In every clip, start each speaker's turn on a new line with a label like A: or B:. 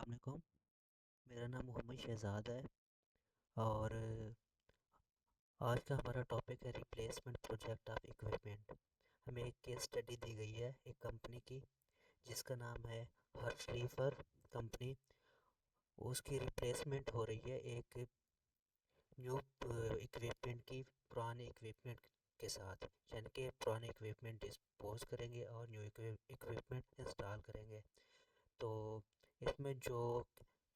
A: अस्सलामुअलैकुम। मेरा नाम मोहम्मद शहज़ाद है और आज का हमारा टॉपिक है रिप्लेसमेंट प्रोजेक्ट ऑफ इक्विपमेंट। हमें एक केस स्टडी दी गई है एक कंपनी की जिसका नाम है हर्शलीफर कंपनी। उसकी रिप्लेसमेंट हो रही है एक न्यू इक्विपमेंट की पुराने इक्विपमेंट के साथ, यानी कि पुराने इक्विपमेंट डिस्पोज करेंगे और न्यू इक्विपमेंट इंस्टॉल करेंगे। तो इसमें जो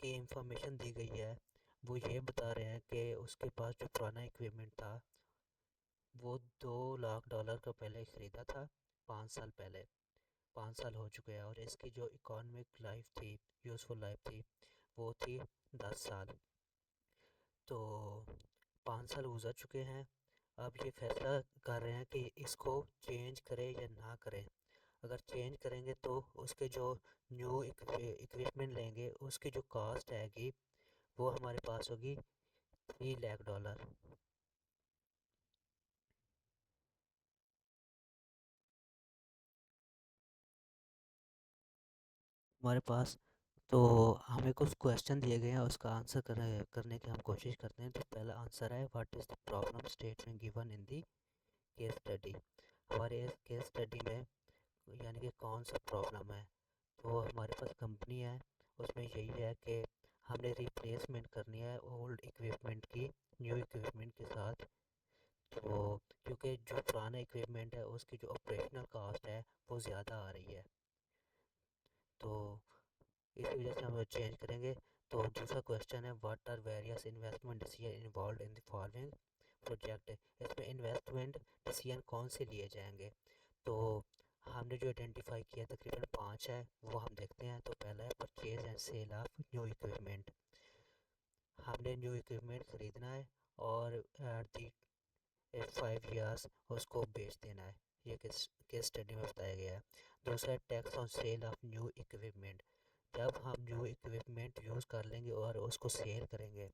A: की इंफॉर्मेशन दी गई है वो ये बता रहे हैं कि उसके पास जो पुराना इक्विपमेंट था वो $2 लाख का पहले ख़रीदा था, 5 साल पहले। 5 साल हो चुके हैं और इसकी जो इकोनॉमिक लाइफ थी, यूज़फुल लाइफ थी, वो थी 10 साल। तो 5 साल गुजर चुके हैं। अब ये फैसला कर रहे हैं कि इसको चेंज करें या ना करें। अगर चेंज करेंगे तो उसके जो न्यू इक्विपमेंट लेंगे उसकी जो कॉस्ट आएगी वो हमारे पास होगी $3 लाख। हमारे पास तो हमें कुछ क्वेश्चन दिए गए हैं, उसका आंसर करने की हम कोशिश करते हैं। तो पहला आंसर है what is the problem statement given in the case study. हमारे इस केस स्टडी में यानी कि कौन सा प्रॉब्लम है। तो हमारे पास कंपनी है, उसमें यही है कि हमने रिप्लेसमेंट करनी है ओल्ड इक्विपमेंट की न्यू इक्विपमेंट के साथ। तो क्योंकि जो पुराना इक्विपमेंट है उसकी जो ऑपरेशनल कॉस्ट है वो ज़्यादा आ रही है, तो इस वजह से हम चेंज करेंगे। तो दूसरा क्वेश्चन है what are various investment decision involve in the following project. इसमें इन्वेस्टमेंट डिसीजन कौन से लिए जाएंगे। तो हमने जो आइडेंटिफाई किया तकरीबन 5 है, वो हम देखते हैं। तो पहला है purchase and sale of new equipment. हमने न्यू इक्विपमेंट ख़रीदना है और एट दी 5 years उसको बेच देना है। ये किस स्टडी में बताया गया है। दूसरा है tax on sale of new equipment. जब हम न्यू इक्विपमेंट यूज़ कर लेंगे और उसको सेल करेंगे,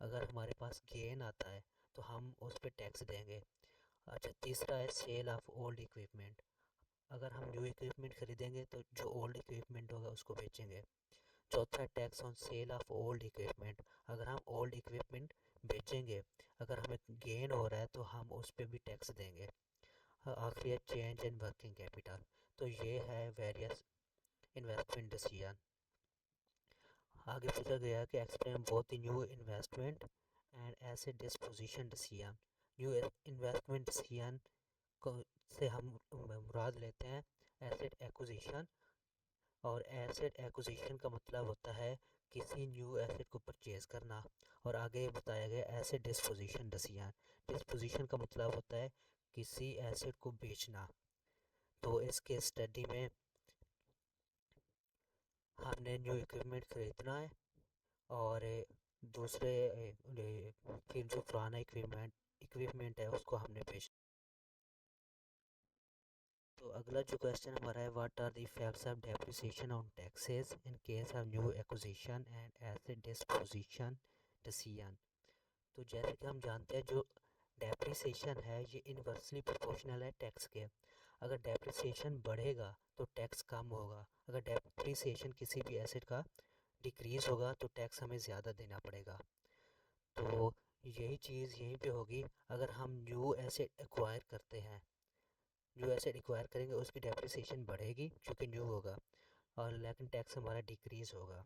A: अगर हमारे पास गेन आता है तो हम उस पर टैक्स देंगे। अच्छा, तीसरा है सेल ऑफ ओल्ड इक्विपमेंट। अगर हम न्यू इक्विपमेंट खरीदेंगे तो जो ओल्ड इक्विपमेंट होगा उसको बेचेंगे। चौथा tax on sale of old equipment. अगर हम ओल्ड इक्विपमेंट बेचेंगे, अगर हमें गेन हो रहा है तो हम उस पर भी टैक्स देंगे। आखिरी है चेंज इन वर्किंग कैपिटल। तो ये है वेरियस इन्वेस्टमेंट डिसीजन। आगे पूछा गया कि explain both the new investment and asset disposition decision. New investment decision को से हम मुराद लेते हैं एसेट एक्विजिशन, और एसेट एक्विजिशन का मतलब होता है किसी न्यू एसेट को परचेज करना। और आगे बताया गया एसेट डिस्पोजिशन डिसीजन। डिस्पोजिशन का मतलब होता है किसी एसेट को बेचना। तो इसके स्टडी में हमने न्यू इक्विपमेंट खरीदना है और दूसरे फिर जो पुराना इक्विपमेंट है उसको हमने बेचना। तो अगला जो क्वेश्चन हमारा है what are the effects of depreciation on taxes in case of new acquisition and asset disposition decision. तो जैसे कि हम जानते हैं जो डेप्रिसिएशन है ये इन्वर्सली प्रोपोर्शनल है टैक्स के। अगर डेप्रिसिएशन बढ़ेगा तो टैक्स कम होगा, अगर डेप्रिसिएशन किसी भी एसेट का डिक्रीज़ होगा तो टैक्स हमें ज़्यादा देना पड़ेगा। तो यही चीज़ यहीं पे होगी। अगर हम न्यू एसेट एक्वायर करते हैं, न्यू एसेट एक्वायर करेंगे उसकी डेप्रिसिएशन बढ़ेगी क्योंकि न्यू होगा, और लेकिन टैक्स हमारा डिक्रीज़ होगा।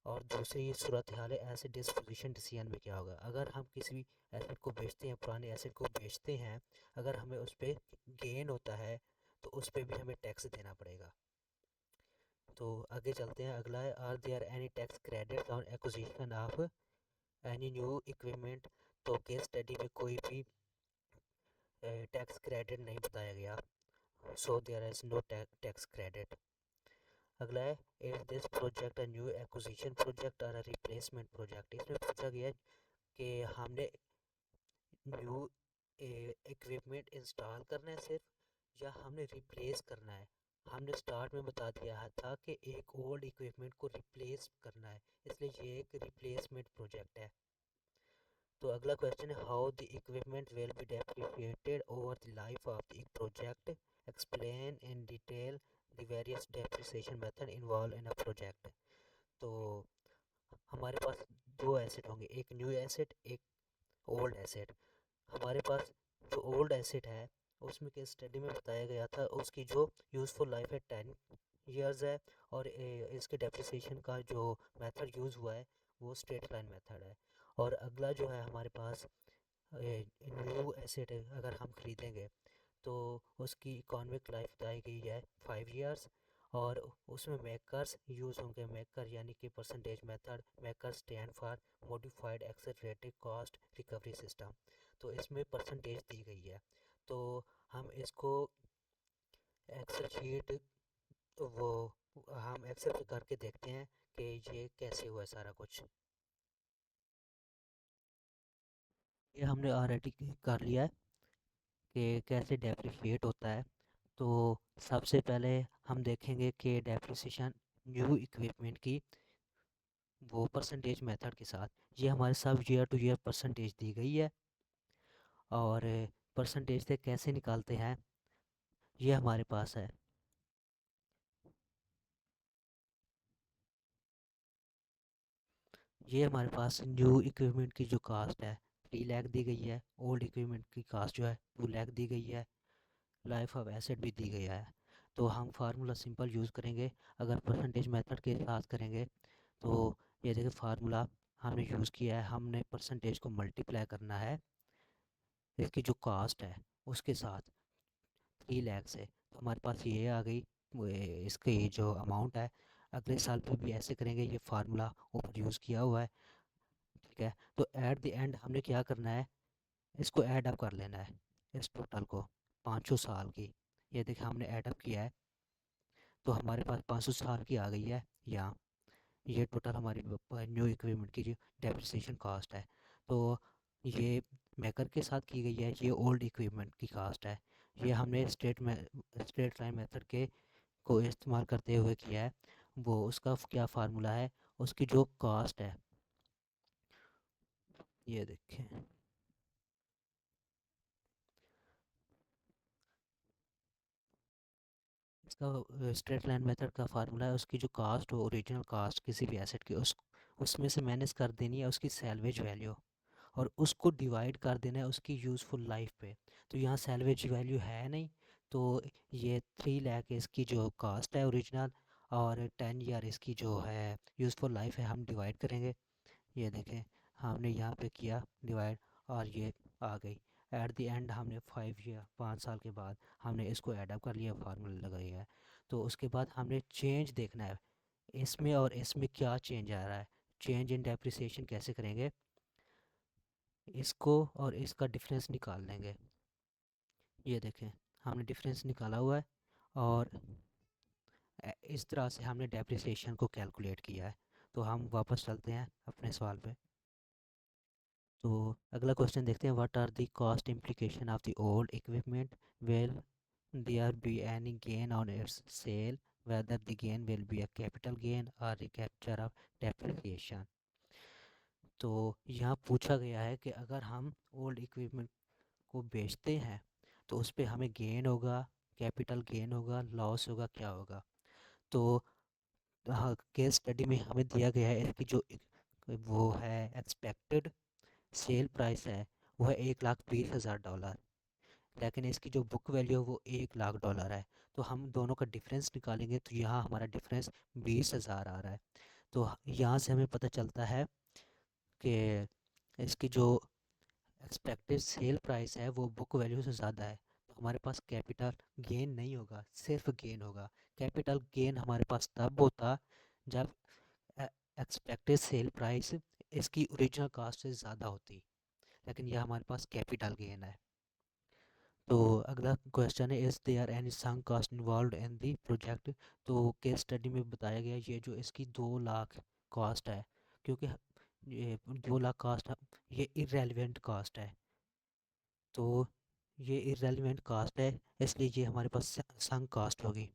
A: और दूसरी सूरत हाल है एसेट डिस्पोजिशन डिसीजन में क्या होगा। अगर हम किसी भी एसेट को बेचते हैं, पुराने एसेट को बेचते हैं, अगर हमें उस पर गेन होता है तो उस पर भी हमें टैक्स देना पड़ेगा। तो आगे चलते हैं। अगला है are there any tax credit on acquisition of any new equipment. तो केस स्टडी में कोई भी टैक्स क्रेडिट नहीं बताया गया, so there is no tax credit. अगला है is this project a new acquisition project और अ रिप्लेसमेंट प्रोजेक्ट। इसमें पूछा गया है कि हमने न्यू इक्विपमेंट इंस्टॉल करना है सिर्फ, या हमने रिप्लेस करना है। हमने स्टार्ट में बता दिया था कि एक ओल्ड इक्विपमेंट को रिप्लेस करना है, इसलिए ये एक रिप्लेसमेंट प्रोजेक्ट है। तो अगला क्वेश्चन है how the equipment will be depreciated over the life of the project, explain in detail the various depreciation method involve in a project. तो हमारे पास दो एसेट होंगे, एक न्यू एसेट, एक ओल्ड एसेट। हमारे पास जो ओल्ड एसेट है उसमें केस स्टडी में बताया गया था उसकी जो यूज़फुल लाइफ है 10 ईयर्स है, और इसके डेप्रिसिएशन का जो मेथड यूज़ हुआ है वो स्ट्रेट लाइन मेथड है। और अगला जो है हमारे पास न्यू एसेट अगर हम खरीदेंगे तो उसकी इकोनॉमिक लाइफ बताई गई है 5 ईयर्स, और उसमें मेकर्स यूज़ होंगे, मेकर यानी कि percentage method, maker stand for modified accelerated cost recovery system. तो इसमें परसेंटेज दी गई है। तो हम इसको एक्सेल शीट, वो हम एक्सेल पे करके देखते हैं कि ये कैसे हुआ है सारा कुछ। ये हमने ऑलरेडी कर लिया है कि कैसे डेप्रिशिएट होता है। तो सबसे पहले हम देखेंगे कि डेप्रिसिएशन न्यू इक्विपमेंट की वो परसेंटेज मेथड के साथ। ये हमारे सब ईयर टू ईयर परसेंटेज दी गई है, और परसेंटेज से कैसे निकालते हैं ये हमारे पास है। ये हमारे पास न्यू इक्विपमेंट की जो कास्ट है 3 लाख दी गई है, ओल्ड इक्विपमेंट की कास्ट जो है 2 लाख दी गई है, लाइफ ऑफ एसेट भी दी गई है। तो हम फार्मूला सिंपल यूज़ करेंगे। अगर परसेंटेज मेथड के साथ करेंगे तो ये देखिए फार्मूला हमने यूज़ किया है, हमने परसेंटेज को मल्टीप्लाई करना है इसकी जो कास्ट है उसके साथ 3 लाख से। तो हमारे पास ये आ गई इसकी जो अमाउंट है। अगले साल पे भी ऐसे करेंगे, ये फार्मूला ऊपर यूज़ किया हुआ है, ठीक है। तो एट द एंड हमने क्या करना है, इसको ऐड अप कर लेना है, इस टोटल को 500 साल की। ये देखिए हमने ऐड अप किया है तो हमारे पास 500 साल की आ गई है यहाँ। ये टोटल हमारी न्यू इक्विपमेंट की जो डेप्रिसिएशन कास्ट है। तो ये मेकर के साथ की गई है, ये ओल्ड इक्विपमेंट की कास्ट है। ये हमने स्ट्रेट लाइन मेथड के को इस्तेमाल करते हुए किया है। वो उसका क्या फार्मूला है, उसकी जो कास्ट है ये देखें। इसका स्ट्रेट लाइन मेथड का फार्मूला है, उसकी जो कास्ट हो, ओरिजिनल कास्ट किसी भी एसेट की, उस उसमें से माइनस कर देनी है उसकी सैलवेज वैल्यू, और उसको डिवाइड कर देना है उसकी यूज़फुल लाइफ पे। तो यहाँ सैलवेज वैल्यू है नहीं, तो ये 3 लाख इसकी जो कास्ट है ओरिजिनल, और 10 ईयर इसकी जो है यूज़फुल लाइफ है, हम डिवाइड करेंगे। ये देखें हमने यहाँ पे किया डिवाइड, और ये आ गई। एट द एंड हमने 5 ईयर 5 साल के बाद हमने इसको ऐड अप कर लिया, फार्मूला लगाया है। तो उसके बाद हमने चेंज देखना है इसमें, और इसमें क्या चेंज आ रहा है। चेंज इन डेप्रिसिएशन कैसे करेंगे, इसको और इसका डिफरेंस निकाल लेंगे। ये देखें हमने डिफरेंस निकाला हुआ है, और इस तरह से हमने डेप्रिसिएशन को कैलकुलेट किया है। तो हम वापस चलते हैं अपने सवाल पे। तो अगला क्वेश्चन देखते हैं, what are the cost implication of the old equipment, will there be any gain on its sale, whether the gain will be a capital gain or recapture of depreciation। तो यहाँ पूछा गया है कि अगर हम ओल्ड इक्विपमेंट को बेचते हैं तो उस पे हमें गेन होगा, कैपिटल गेन होगा, लॉस होगा, क्या होगा। तो हाँ, केस स्टडी में हमें दिया गया है इसकी जो वो है एक्सपेक्टेड सेल प्राइस है वो है 1,20,000 डॉलर, लेकिन इसकी जो बुक वैल्यू है वो 1 लाख डॉलर है। तो हम दोनों का डिफरेंस निकालेंगे तो यहाँ हमारा डिफरेंस 20,000 आ रहा है। तो यहाँ से हमें पता चलता है कि इसकी जो एक्सपेक्टेड सेल प्राइस है वो बुक वैल्यू से ज़्यादा है। तो हमारे पास कैपिटल गेन नहीं होगा, सिर्फ गेन होगा। कैपिटल गेन हमारे पास तब होता जब एक्सपेक्टेड सेल प्राइस इसकी ओरिजिनल कास्ट से ज़्यादा होती, लेकिन यह हमारे पास कैपिटल गेन है। तो अगला क्वेश्चन है, is there any sunk cost involve in the project. तो केस स्टडी में बताया गया ये जो इसकी 2 लाख कॉस्ट है, क्योंकि ये 2 लाख कॉस्ट ये इरेलीवेंट कॉस्ट है। तो ये इरेलीवेंट कॉस्ट है, इसलिए ये हमारे पास संक कॉस्ट होगी।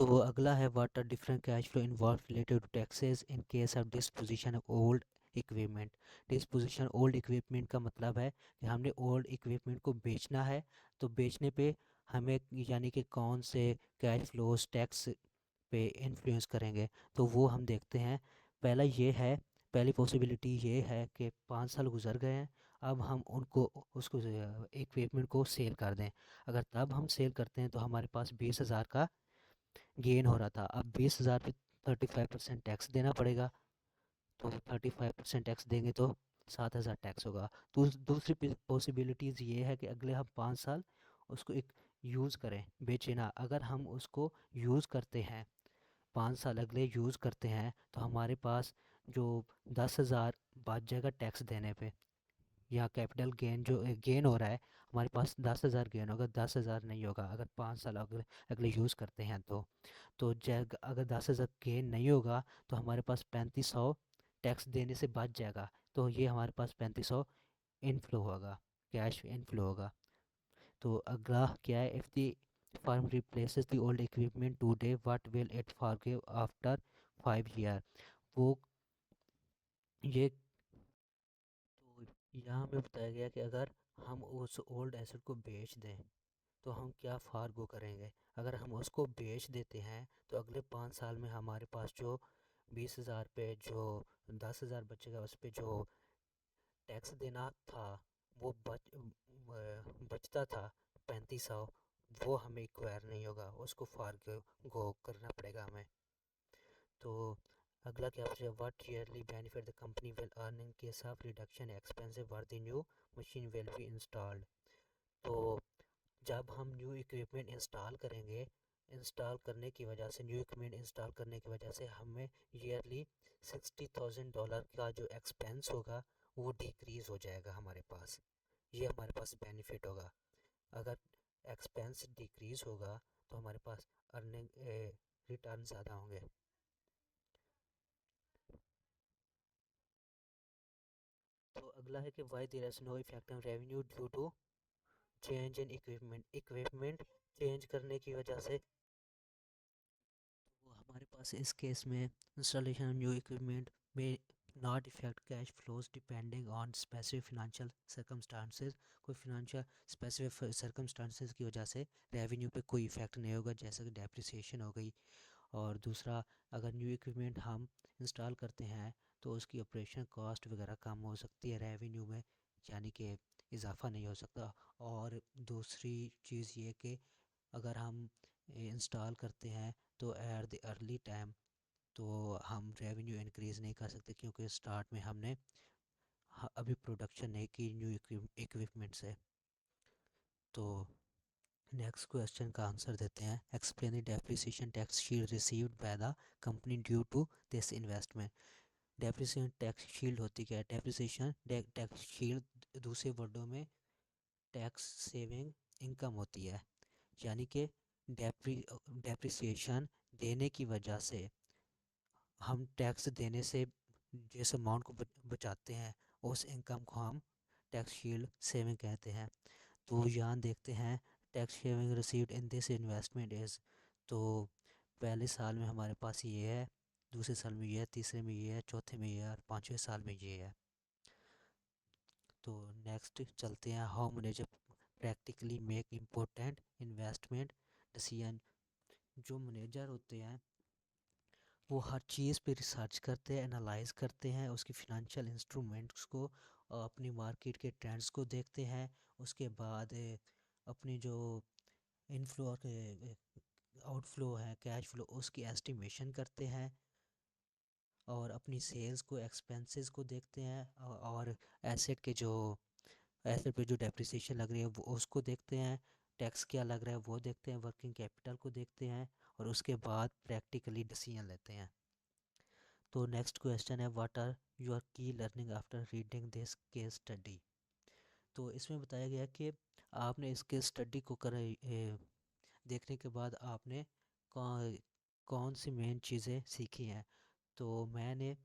A: तो अगला है, what are different cash flow involve related to taxes in case of disposition of old equipment. Disposition old equipment का मतलब है कि हमने ओल्ड इक्विपमेंट को बेचना है, तो बेचने पे हमें यानी कि कौन से कैश फ्लोस टैक्स पे इन्फ्लुएंस करेंगे, तो वो हम देखते हैं। पहला ये है, पहली पॉसिबिलिटी ये है कि 5 साल गुजर गए हैं, अब हम उनको उसको इक्विपमेंट को सेल कर दें। अगर तब हम सेल करते हैं तो हमारे पास 20,000 का गेन हो रहा था। अब 20,000 पे 35% टैक्स देना पड़ेगा, तो 35% टैक्स देंगे तो 7,000 टैक्स होगा। तो दूसरी पॉसिबिलिटीज़ ये है कि अगले हम 5 साल उसको एक यूज़ करें, बेचे ना। अगर हम उसको यूज़ करते हैं, 5 साल अगले यूज़ करते हैं, तो हमारे पास जो 10,000 बच जाएगा टैक्स देने पे। या कैपिटल गेन जो गेन हो रहा है, हमारे पास 10,000 गेन होगा, 10,000 नहीं होगा अगर 5 साल अगले अगले यूज़ करते हैं तो जग अगर 10,000 गेन नहीं होगा तो हमारे पास 3500 टैक्स देने से बच जाएगा। तो ये हमारे पास 3500 इनफ्लो होगा, कैश इनफ्लो होगा। तो अगला क्या है, if the firm replaces the old equipment today what will it forgive after 5 year. वो ये तो यहाँ में बताया गया कि अगर हम उस ओल्ड एसेट को बेच दें तो हम क्या फार्गो करेंगे। अगर हम उसको बेच देते हैं तो अगले 5 साल में हमारे पास जो 20,000 पे जो 10,000 बचेगा, उस पे जो टैक्स देना था वो बचता था 3500, वो हमें एक्वायर नहीं होगा, उसको फार्गो करना पड़ेगा हमें। तो अगला क्या पूछा, what yearly benefit the company will earn in case of reduction expensive were the new machine will be installed. तो जब हम न्यू इक्विपमेंट इंस्टॉल करेंगे, इंस्टॉल करने की वजह से न्यू इक्विपमेंट इंस्टॉल करने की वजह से हमें ईयरली $60,000 का जो एक्सपेंस होगा वो डिक्रीज़ हो जाएगा हमारे पास। ये हमारे पास बेनिफिट होगा। अगर एक्सपेंस डिक्रीज़ होगा तो हमारे पास अर्निंग रिटर्न ज़्यादा होंगे। तो अगला है कि why there is no effect on revenue due to change in equipment. Equipment change करने की वजह से वो हमारे पास इस केस में इंस्टॉलेशन ऑफ न्यू इक्विपमेंट में not effect cash flows depending on specific financial circumstances. कोई फिनंशियल स्पेसिफिक सर्कमस्टांसेस की वजह से रेवेन्यू पे कोई इफेक्ट नहीं होगा, जैसे कि डेप्रिसिएशन हो गई। और दूसरा, अगर न्यू इक्विपमेंट हम इंस्टॉल करते हैं तो उसकी ऑपरेशन कॉस्ट वगैरह कम हो सकती है रेवेन्यू में, यानी कि इजाफा नहीं हो सकता। और दूसरी चीज़ ये कि अगर हम इंस्टॉल करते हैं तो एट द अर्ली टाइम तो हम रेवेन्यू इंक्रीज़ नहीं कर सकते, क्योंकि स्टार्ट में हमने अभी प्रोडक्शन नहीं की न्यू इक्विपमेंट से। तो नेक्स्ट क्वेश्चन का आंसर देते हैं, explain the depreciation tax shield received by the company due to this investment. Depreciation tax shield होती क्या है? डेप्रिसिएशन टैक्स शील्ड दूसरे वर्डों में टैक्स सेविंग इनकम होती है। यानी कि डेप्रिसिएशन देने की वजह से हम टैक्स देने से जिस अमाउंट को बचाते हैं उस इनकम को हम टैक्स शील्ड सेविंग कहते हैं। तो यहाँ देखते हैं, tax saving received in this investment is. तो पहले साल में हमारे पास ये है, दूसरे साल में ये है, तीसरे में ये है, चौथे में ये है और पाँचवें साल में ये है। तो नेक्स्ट चलते हैं, how manager practically make important investment decision. जो मैनेजर होते हैं वो हर चीज़ पे रिसर्च करते हैं, एनालाइज करते हैं उसकी फ़िनंशियल इंस्ट्रूमेंट्स को, अपनी मार्केट के ट्रेंड्स को देखते हैं। उसके बाद अपनी जो इनफ्लो और आउटफ्लो है, कैश फ्लो, उसकी एस्टिमेशन करते हैं। और अपनी सेल्स को, एक्सपेंसेस को देखते हैं। और एसेट के जो एसेट पे जो डेप्रिसिएशन लग रही है वो उसको देखते हैं। टैक्स क्या लग रहा है वो देखते हैं, वर्किंग कैपिटल को देखते हैं। और उसके बाद प्रैक्टिकली डिसीजन लेते हैं। तो नेक्स्ट क्वेश्चन है, व्हाट आर योर की learning after reading this case study. तो इसमें बताया गया कि आपने इस केस स्टडी को देखने के बाद आपने कौन कौन सी मेन चीज़ें सीखी हैं। तो मैंने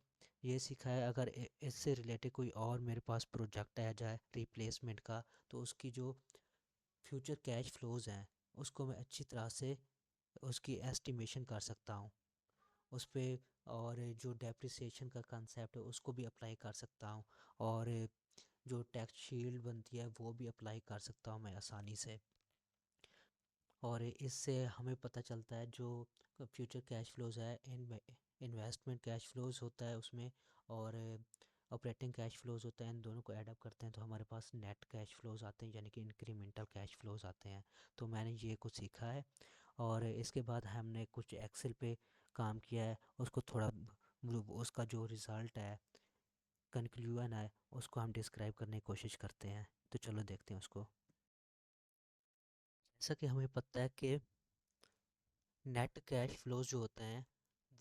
A: ये सीखा है, अगर इससे रिलेटेड कोई और मेरे पास प्रोजेक्ट आ जाए रिप्लेसमेंट का, तो उसकी जो फ्यूचर कैश फ्लोज हैं उसको मैं अच्छी तरह से उसकी एस्टिमेशन कर सकता हूँ उस पर। और जो डेप्रिसिएशन का कंसेप्ट है उसको भी अप्लाई कर सकता हूँ। और जो टैक्स शील्ड बनती है वो भी अप्लाई कर सकता हूँ मैं आसानी से। और इससे हमें पता चलता है जो फ्यूचर कैश फ्लोज है, इन्वेस्टमेंट कैश फ्लोज होता है उसमें, और ऑपरेटिंग कैश फ्लोज होता है। इन दोनों को ऐड अप करते हैं तो हमारे पास नेट कैश फ्लोज आते हैं, यानी कि इंक्रीमेंटल कैश फ्लोज आते हैं। तो मैंने ये कुछ सीखा है, और इसके बाद हमने कुछ एक्सेल पे काम किया है, उसको थोड़ा उसका जो रिज़ल्ट है, कंक्लूजन है, उसको हम डिस्क्राइब करने की कोशिश करते हैं। तो चलो देखते हैं उसको। जैसा कि हमें पता है कि नेट कैश फ्लोज जो होते हैं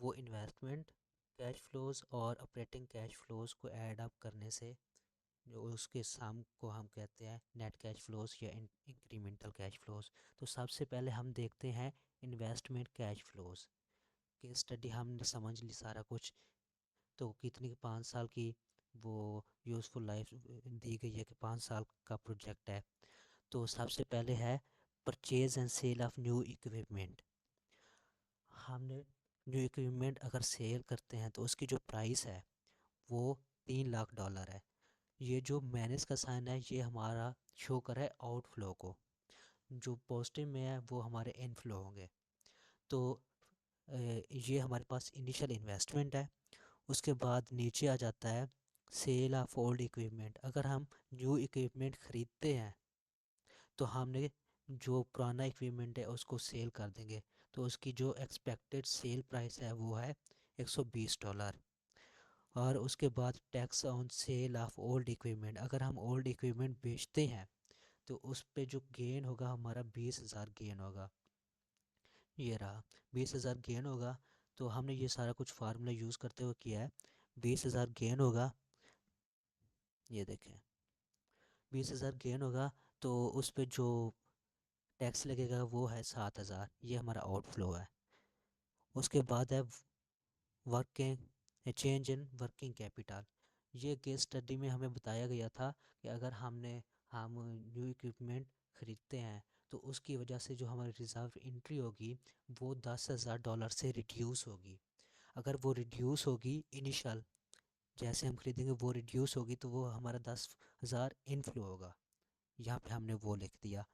A: वो इन्वेस्टमेंट कैश फ्लोज और ऑपरेटिंग कैश फ्लोज को ऐड अप करने से जो उसके सम को हम कहते हैं नेट कैश फ्लोज या इंक्रीमेंटल कैश फ्लोज। तो सबसे पहले हम देखते हैं इन्वेस्टमेंट कैश फ्लोज की स्टडी। हमने समझ ली सारा कुछ, तो कितनी 5 साल की वो यूज़फुल लाइफ दी गई है कि 5 साल का प्रोजेक्ट है। तो सबसे पहले है purchase and sale of new equipment. हमने न्यू इक्विपमेंट अगर सेल करते हैं तो उसकी जो प्राइस है वो $3 लाख है। ये जो माइनस का साइन है ये हमारा शो कर रहा है आउटफ्लो को, जो पॉजिटिव में है वो हमारे इनफ्लो होंगे। तो ये हमारे पास इनिशियल इन्वेस्टमेंट है। उसके बाद नीचे आ जाता है सेल ऑफ ओल्ड इक्विपमेंट। अगर हम न्यू इक्विपमेंट ख़रीदते हैं तो हमने जो पुराना इक्विपमेंट है उसको सेल कर देंगे, तो उसकी जो एक्सपेक्टेड सेल प्राइस है वो है $120। और उसके बाद tax on sale of old equipment. अगर हम ओल्ड इक्विपमेंट बेचते हैं तो उस पे जो गेन होगा हमारा 20,000 गेन होगा। ये रहा 20,000 गेन होगा। तो हमने ये सारा कुछ फार्मूला यूज़ करते हुए किया है। 20,000 गेन होगा, ये देखें 20,000 गेन होगा, तो उस पे जो टैक्स लगेगा वो है 7,000। ये हमारा आउटफ्लो है। उसके बाद है working change in working capital. ये केस स्टडी में हमें बताया गया था कि अगर हम न्यू इक्विपमेंट ख़रीदते हैं तो उसकी वजह से जो हमारी रिज़र्व इंट्री होगी वो $10,000 से रिड्यूस होगी। अगर वो रिड्यूस होगी इनिशियल जैसे हम खरीदेंगे वो रिड्यूस होगी, तो वो हमारा 10,000 इनफ्लो होगा। यहाँ पे हमने वो लिख दिया।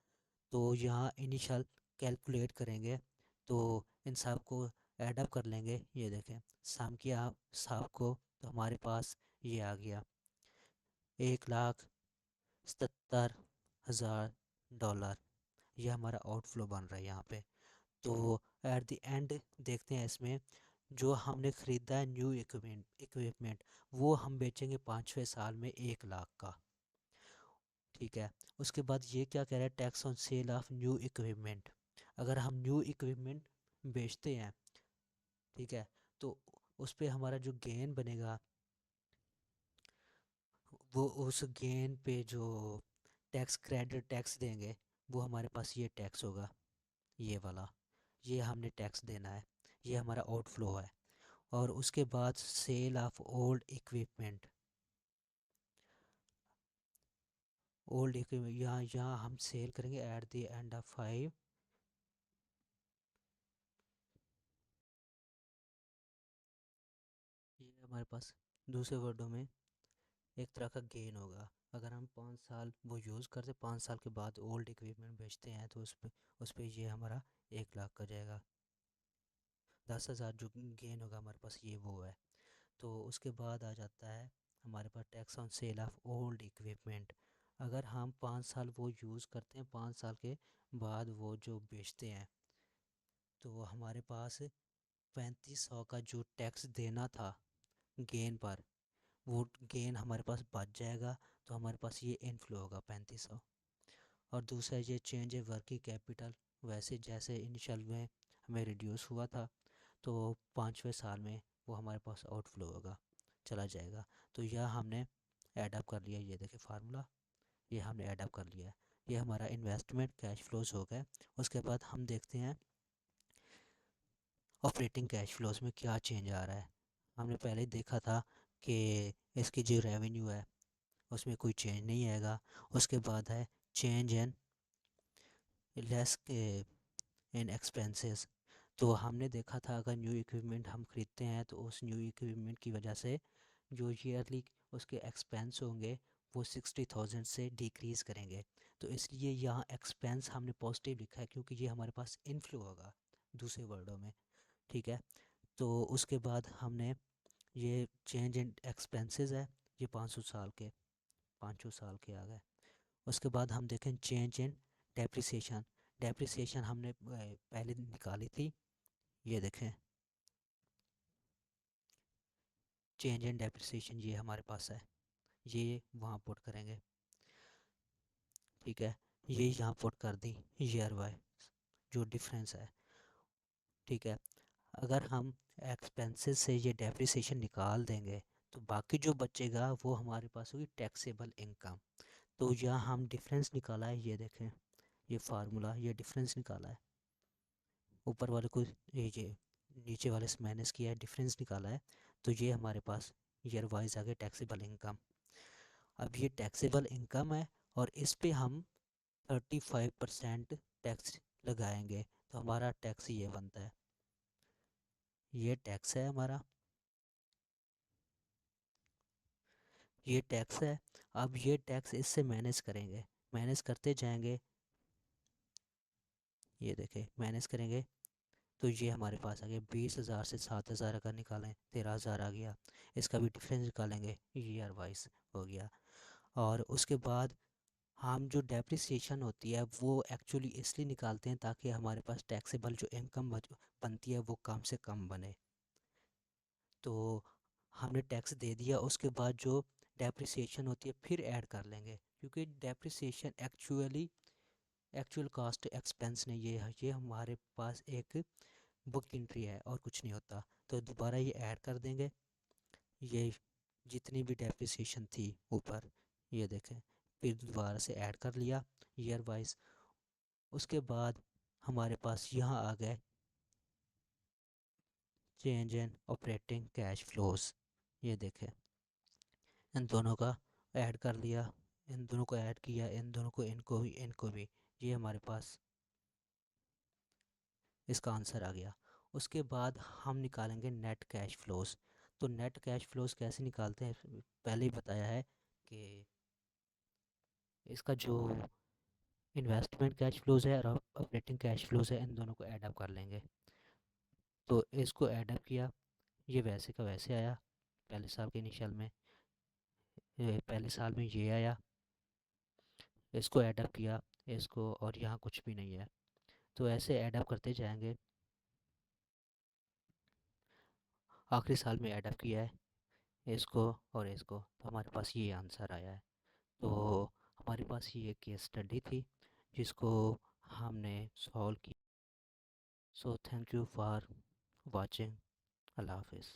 A: तो यहाँ इनिशियल कैलकुलेट करेंगे, तो इन सब को ऐड अप कर लेंगे। ये देखें सम किया सब को, तो हमारे पास ये आ गया 1,77,000 ये हमारा आउटफ्लो बन रहा है यहाँ पे। तो एट द एंड देखते हैं इसमें जो हमने ख़रीदा है न्यू इक्विपमेंट वो हम बेचेंगे 5वें साल में 1 लाख का। ठीक है। उसके बाद ये क्या कह रहा है, tax on sale of new equipment. अगर हम न्यू इक्विपमेंट बेचते हैं, ठीक है, तो उस पे हमारा जो गेन बनेगा वो उस गेन पे जो टैक्स क्रेडिट टैक्स देंगे वो हमारे पास ये टैक्स होगा, ये वाला। ये हमने टैक्स देना है, ये हमारा आउटफ्लो है। और उसके बाद सेल ऑफ ओल्ड इक्विपमेंट यहाँ हम सेल करेंगे एट द एंड ऑफ 5। ये हमारे पास दूसरे वर्डों में एक तरह का गेन होगा। अगर हम 5 साल वो यूज़ करते 5 साल के बाद ओल्ड इक्विपमेंट बेचते हैं तो उस पे ये हमारा 1 लाख का जाएगा। 10,000 जो गेन होगा हमारे पास ये वो है। तो उसके बाद आ जाता है हमारे पास tax on sale of old equipment. अगर हम 5 साल वो यूज़ करते हैं, 5 साल के बाद वो जो बेचते हैं, तो हमारे पास 3500 का जो टैक्स देना था गेन पर, वो गेन हमारे पास बच जाएगा। तो हमारे पास ये इनफ्लो होगा 3500। और दूसरा ये चेंज है वर्किंग कैपिटल। वैसे जैसे इनिशियल में हमें रिड्यूस हुआ था, तो 5वें साल में वो हमारे पास आउटफ्लो होगा, चला जाएगा। तो यह हमने ऐड अप कर लिया। ये देखिए फार्मूला, ये हमने ऐड अप कर लिया है। ये हमारा इन्वेस्टमेंट कैश फ्लोज हो गया। उसके बाद हम देखते हैं ऑपरेटिंग कैश फ्लोज में क्या चेंज आ रहा है। हमने पहले ही देखा था कि इसकी जो रेवेन्यू है उसमें कोई चेंज नहीं आएगा। उसके बाद है change in less in expenses. तो हमने देखा था अगर न्यू इक्विपमेंट हम खरीदते हैं तो उस न्यू इक्विपमेंट की वजह से जो ईयरली उसके एक्सपेंस होंगे वो 60,000 से डिक्रीज़ करेंगे। तो इसलिए यहाँ एक्सपेंस हमने पॉजिटिव लिखा है क्योंकि ये हमारे पास इनफ्लो होगा दूसरे वर्डों में। ठीक है, तो उसके बाद हमने ये चेंज इन एक्सपेंसेस है, ये 500 साल के 500 साल के आ गए। उसके बाद हम देखें चेंज इन डेप्रिसिएशन। डेप्रिसिएशन हमने पहले निकाली थी, ये देखें चेंज इन डेप्रिसिएशन ये हमारे पास है, ये वहाँ पुट करेंगे। ठीक है, ये यहाँ पुट कर दी ईयर वाई जो डिफरेंस है। ठीक है, अगर हम एक्सपेंसेस से ये डेप्रिसिएशन निकाल देंगे तो बाकी जो बचेगा वो हमारे पास होगी टैक्सेबल इनकम। तो यहाँ हम डिफरेंस निकाला है, ये देखें ये फार्मूला, ये डिफरेंस निकाला है, ऊपर वाले को ये नीचे वाले से माइनस किया है, डिफरेंस निकाला है। तो ये हमारे पास ईयर वाइज आ गए टैक्सेबल इनकम। अब ये टैक्सेबल इनकम है और इस पे हम 35% टैक्स लगाएंगे, तो हमारा टैक्स ये बनता है, ये टैक्स है हमारा, ये टैक्स है। अब ये टैक्स इससे मैनेज करेंगे, मैनेज करते जाएंगे, ये देखें मैनेज करेंगे तो ये हमारे पास आ गया 20,000 से 7,000 अगर निकालें 13,000 आ गया। इसका भी डिफरेंस निकालेंगे, ईयर वाइज हो गया। और उसके बाद हम जो डेप्रिसिएशन होती है वो एक्चुअली इसलिए निकालते हैं ताकि हमारे पास टैक्सेबल जो इनकम बनती है वो कम से कम बने। तो हमने टैक्स दे दिया, उसके बाद जो डेप्रिसिएशन होती है फिर ऐड कर लेंगे, क्योंकि डेप्रिसिएशन एक्चुअल कॉस्ट एक्सपेंस नहीं, ये हमारे पास एक बुक एंट्री है और कुछ नहीं होता। तो दोबारा ये ऐड कर देंगे, ये जितनी भी डेप्रिसिएशन थी ऊपर, ये देखें फिर दोबारा से ऐड कर लिया ईयर वाइज। उसके बाद हमारे पास यहाँ आ गए change in operating cash flows, ये देखें इन दोनों का ऐड कर लिया, इन दोनों को ऐड किया, इन दोनों को, इनको भी, ये हमारे पास इसका आंसर आ गया। उसके बाद हम निकालेंगे नेट कैश फ्लोज। तो नेट कैश फ्लोज कैसे निकालते हैं पहले ही बताया है कि इसका जो इन्वेस्टमेंट कैश फ्लोज है और ऑपरेटिंग कैश फ्लोज है, इन दोनों को ऐड अप कर लेंगे। तो इसको ऐड अप किया, ये वैसे का वैसे आया, पहले साल के इनिशियल में पहले साल में ये आया, इसको ऐड अप किया, इसको, और यहाँ कुछ भी नहीं है। तो ऐसे ऐड अप करते जाएंगे, आखिरी साल में ऐड अप किया है इसको और इसको, तो हमारे पास ये आंसर आया है। तो हमारे पास ये केस स्टडी थी जिसको हमने सॉल्व की। So thank you for watching. अल्लाह हाफिज़।